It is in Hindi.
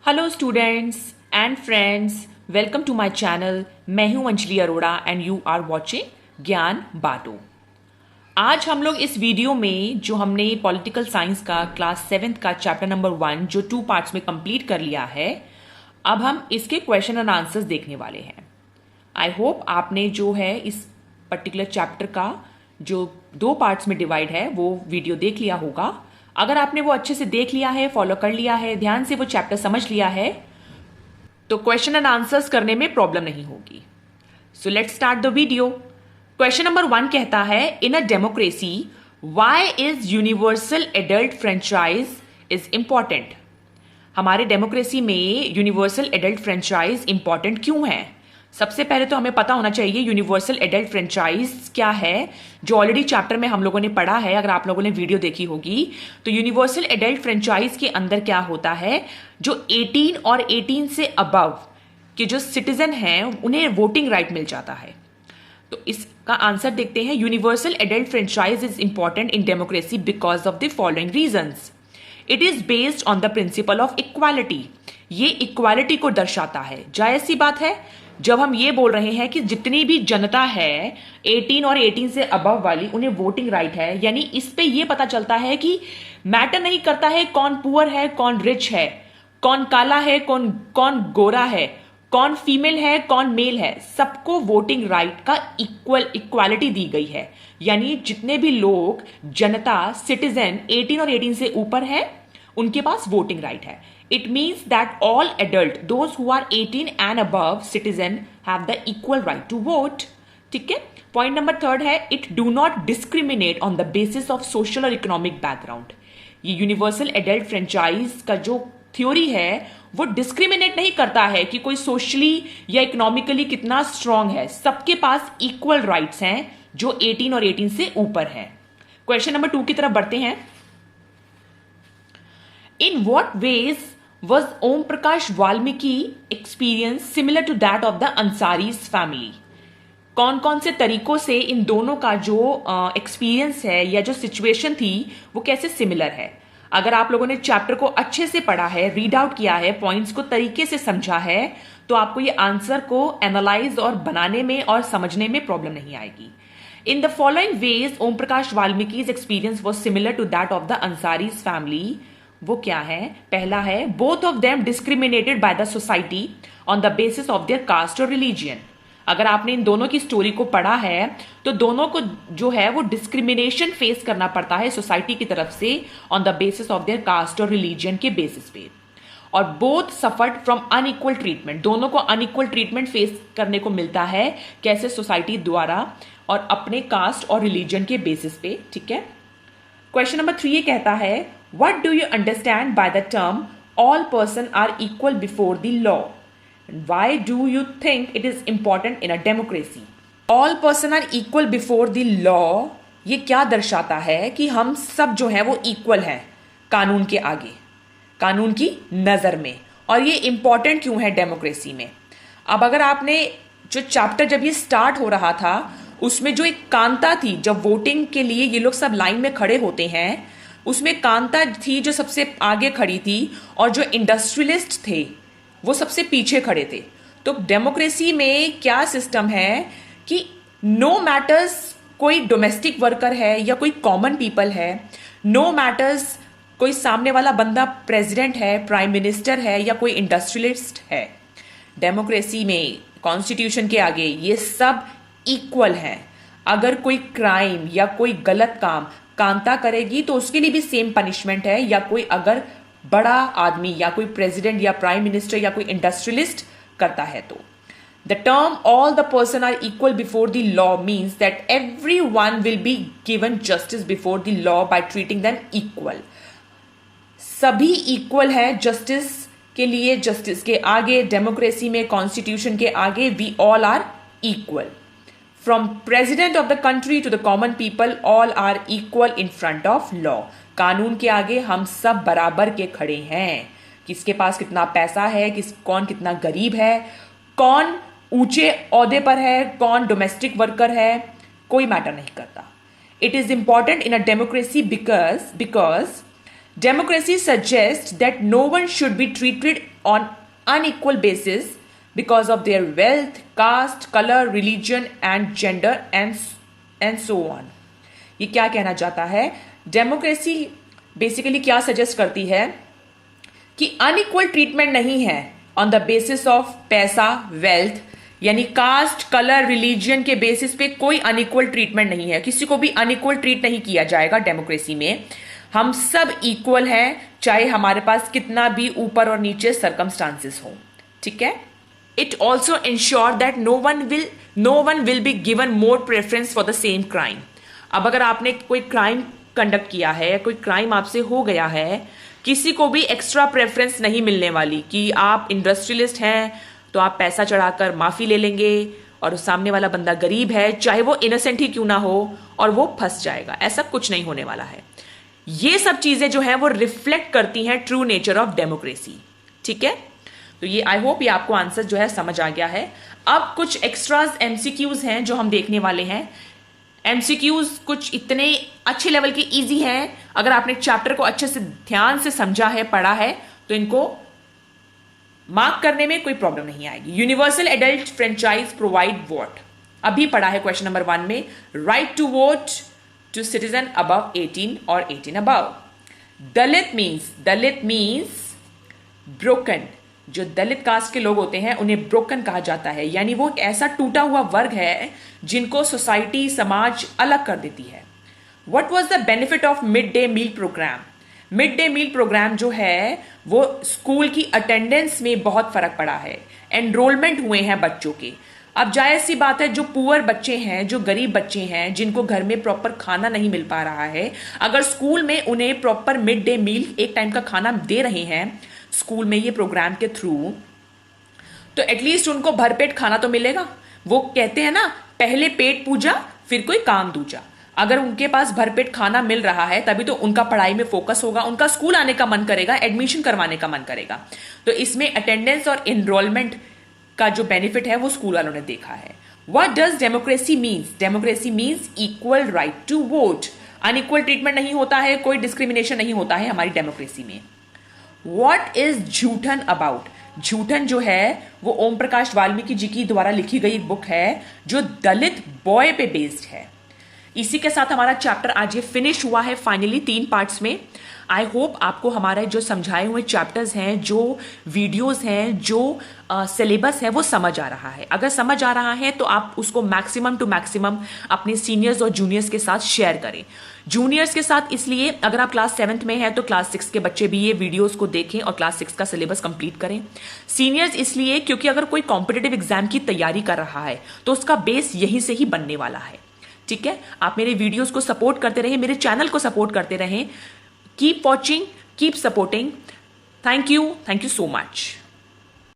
Hello students and friends, welcome to my channel. मैं हूं Anjali Arora and you are watching Gyan Bato. आज हम लोग इस वीडियो में जो हमने पॉलिटिकल साइंस का क्लास 7th का चैप्टर नंबर 1 जो 2 पार्ट्स में कंप्लीट कर लिया है, अब हम इसके क्वेश्चन एंड आंसर्स देखने वाले हैं। आई होप आपने जो है इस पर्टिकुलर चैप्टर का जो 2 पार्ट्स में डिवाइड है वो वीडियो देख लिया होगा। अगर आपने वो अच्छे से देख लिया है, फॉलो कर लिया है, ध्यान से वो चैप्टर समझ लिया है, तो क्वेश्चन एंड आंसर्स करने में प्रॉब्लम नहीं होगी। So let's start the video. Question number 1 कहता है, in a democracy why is universal adult franchise is important. हमारे डेमोक्रेसी में यूनिवर्सल एडल्ट फ्रेंचाइज इंपॉर्टेंट क्यों है? सबसे पहले तो हमें पता होना चाहिए यूनिवर्सल एडल्ट फ्रेंचाइज क्या है, जो ऑलरेडी चैप्टर में हम लोगों ने पढ़ा है। अगर आप लोगों ने वीडियो देखी होगी तो यूनिवर्सल एडल्ट फ्रेंचाइज के अंदर क्या होता है, जो 18 और 18 से अबव के जो सिटीजन हैं उन्हें वोटिंग राइट मिल जाता है। तो इसका आंसर देखते हैं। Universal adult franchise is important in democracy because of the following reasons. It is based on the principle of equality. ये इक्वालिटी को दर्शाता है। जायज सी बात है, जब हम ये बोल रहे हैं कि जितनी भी जनता है 18 और 18 से अबव वाली, उन्हें वोटिंग राइट है, यानी इस पे ये पता चलता है कि मैटर नहीं करता है कौन पुअर है, कौन रिच है, कौन काला है, कौन कौन गोरा है, कौन फीमेल है, कौन मेल है, सबको वोटिंग राइट का इक्वालिटी दी गई है। यानी जितने भी लोग, जनता, सिटीजन 18 और 18 से ऊपर है, उनके पास वोटिंग राइट है। It means that all adult, those who are 18 and above citizen have the equal right to vote. ठीक है। पॉइंट नंबर 3 है, it do not discriminate on the basis of social or economic background. ये यूनिवर्सल एडल्ट फ्रेंचाइज का जो थ्योरी है वो डिस्क्रिमिनेट नहीं करता है कि कोई सोशली या इकोनॉमिकली कितना स्ट्रांग है। सबके पास इक्वल राइट्स हैं जो 18 और 18 से ऊपर है। क्वेश्चन नंबर 2 की तरफ बढ़ते हैं। In what ways was Om Prakash Valmiki experience similar to that of the Ansaris family? कौन कौन से तरीकों से इन दोनों का जो एक्सपीरियंस है या जो सिचुएशन थी वो कैसे सिमिलर है? अगर आप लोगों ने चैप्टर को अच्छे से पढ़ा है, रीड आउट किया है, पॉइंट्स को तरीके से समझा है, तो आपको ये आंसर को एनालाइज और बनाने में और समझने में प्रॉब्लम नहीं आएगी। In the following ways Om Prakash Valmiki's experience was similar to that of the Ansaris family. वो क्या है? पहला है, both of them discriminated by the society on the basis of their caste और रिलीजियन। अगर आपने इन दोनों की स्टोरी को पढ़ा है तो दोनों को जो है वो डिस्क्रिमिनेशन फेस करना पड़ता है सोसाइटी की तरफ से on the basis of their caste और रिलीजियन के बेसिस पे। और both suffered from unequal treatment. दोनों को अनइक्वल ट्रीटमेंट फेस करने को मिलता है। कैसे? सोसाइटी द्वारा और अपने कास्ट और रिलीजन के बेसिस पे। ठीक है। क्वेश्चन नंबर 3 ये कहता है, what do you understand by the term all person are equal before the law? Why do you think it is important in a democracy? All person are equal before the law ये क्या दर्शाता है कि हम सब जो है वो इक्वल हैं कानून के आगे, कानून की नजर में। और ये इंपॉर्टेंट क्यों है डेमोक्रेसी में? अब अगर आपने जो चैप्टर जब ये स्टार्ट हो रहा था उसमें जो एक कांता थी, जब वोटिंग के लिए ये लोग सब लाइन में खड़े होते हैं, उसमें कांता थी जो सबसे आगे खड़ी थी और जो इंडस्ट्रियलिस्ट थे वो सबसे पीछे खड़े थे। तो डेमोक्रेसी में क्या सिस्टम है कि नो मैटर्स कोई डोमेस्टिक वर्कर है या कोई कॉमन पीपल है, नो मैटर्स कोई सामने वाला बंदा प्रेसिडेंट है, प्राइम मिनिस्टर है या कोई इंडस्ट्रियलिस्ट है, डेमोक्रेसी में कॉन्स्टिट्यूशन के आगे ये सब इक्वल हैं। अगर कोई क्राइम या कोई गलत काम कांता करेगी तो उसके लिए भी सेम पनिशमेंट है, या कोई अगर बड़ा आदमी या कोई प्रेसिडेंट या प्राइम मिनिस्टर या कोई इंडस्ट्रियलिस्ट करता है तो। The term all the person are equal before the law means that every one will be given justice before the law by treating them equal. सभी इक्वल है जस्टिस के लिए, जस्टिस के आगे, डेमोक्रेसी में कॉन्स्टिट्यूशन के आगे we all are equal. From president of the country to the common people, all are equal in front of law. कानून के आगे हम सब बराबर के खड़े हैं। किसके पास कितना पैसा है, कौन कितना गरीब है, कौन ऊंचे ओहदे पर है, कौन डोमेस्टिक वर्कर है, कोई मैटर नहीं करता। It is important in a democracy because Democracy suggests that no one should be treated on unequal basis because of their wealth, caste, color, religion and gender and so on. ये क्या कहना चाहता है? डेमोक्रेसी बेसिकली क्या सजेस्ट करती है कि अनइक्वल ट्रीटमेंट नहीं है ऑन द बेसिस ऑफ पैसा, वेल्थ, यानी कास्ट, कलर, रिलीजन के बेसिस पे कोई अनइक्वल ट्रीटमेंट नहीं है. किसी को भी अनइक्वल ट्रीट नहीं किया जाएगा डेमोक्रेसी में. हम सब इक्वल हैं, चाहे हमारे पास कितना भी ऊपर और नीचे सर्कमस्टांसेस हो. ठीक है. It also ensure that no one will be given more preference for the same crime. अब अगर आपने कोई क्राइम कंडक्ट किया है, कोई क्राइम आपसे हो गया है, किसी को भी एक्स्ट्रा प्रेफरेंस नहीं मिलने वाली कि आप इंडस्ट्रियलिस्ट हैं तो आप पैसा चढ़ाकर माफी ले लेंगे और सामने वाला बंदा गरीब है, चाहे वो इनोसेंट ही क्यों ना हो, और वो फंस जाएगा. ऐसा कुछ नहीं होने वाला है. ये सब चीजें जो है वो रिफ्लेक्ट करती हैं ट्रू नेचर ऑफ डेमोक्रेसी. ठीक है. तो ये आई होप ये आपको आंसर जो है समझ आ गया है. अब कुछ एक्स्ट्राज एमसीक्यूज हैं जो हम देखने वाले हैं. एमसीक्यूज कुछ इतने अच्छे लेवल के इजी हैं, अगर आपने चैप्टर को अच्छे से ध्यान से समझा है, पढ़ा है, तो इनको मार्क करने में कोई प्रॉब्लम नहीं आएगी. Universal adult franchise provide what? अभी पढ़ा है क्वेश्चन नंबर 1 में. Right to vote to citizen above 18 और 18 अबव. दलित मीन्स ब्रोकन. जो दलित कास्ट के लोग होते हैं उन्हें ब्रोकन कहा जाता है, यानी वो एक ऐसा टूटा हुआ वर्ग है जिनको सोसाइटी, समाज अलग कर देती है. What was the benefit of mid day meal programme? Mid day meal programme जो है वो स्कूल की अटेंडेंस में बहुत फर्क पड़ा है. एनरोलमेंट हुए हैं बच्चों के. अब जायज सी बात है, जो पुअर बच्चे हैं, जो गरीब बच्चे हैं, जिनको घर में प्रॉपर खाना नहीं मिल पा रहा है, अगर स्कूल में उन्हें प्रॉपर मिड डे मील, एक टाइम का खाना दे रहे हैं स्कूल में ये प्रोग्राम के थ्रू, तो एटलीस्ट उनको भरपेट खाना तो मिलेगा. वो कहते हैं ना, पहले पेट पूजा फिर कोई काम दूजा. अगर उनके पास भरपेट खाना मिल रहा है तभी तो उनका पढ़ाई में फोकस होगा, उनका स्कूल आने का मन करेगा, एडमिशन करवाने का मन करेगा. तो इसमें अटेंडेंस और एनरोलमेंट का जो बेनिफिट है वो स्कूल वालों ने देखा है. What does democracy means? Democracy means equal right to vote. Unequal treatment नहीं होता है, कोई डिस्क्रिमिनेशन नहीं होता है हमारी डेमोक्रेसी में. What is Joothan about? Joothan जो है वो ओम प्रकाश वाल्मीकि जी की द्वारा लिखी गई बुक है जो दलित बॉय पे बेस्ड है. इसी के साथ हमारा चैप्टर आज ये फिनिश हुआ है फाइनली 3 पार्ट्स में. आई होप आपको हमारे जो समझाए हुए चैप्टर्स हैं, जो वीडियोस हैं, जो सिलेबस है वो समझ आ रहा है. अगर समझ आ रहा है तो आप उसको मैक्सिमम टू मैक्सिमम अपने सीनियर्स और जूनियर्स के साथ शेयर करें. जूनियर्स के साथ इसलिए, अगर आप क्लास 7th में हैं तो क्लास 6 के बच्चे भी ये वीडियोस को देखें और क्लास 6 का सिलेबस कंप्लीट करें. सीनियर्स इसलिए क्योंकि अगर कोई कॉम्पिटिटिव एग्जाम की तैयारी कर रहा है तो उसका बेस यहीं से ही बनने वाला है. ठीक है. आप मेरे वीडियोस को सपोर्ट करते रहें, मेरे चैनल को सपोर्ट करते रहें. Keep watching, keep supporting. Thank you so much.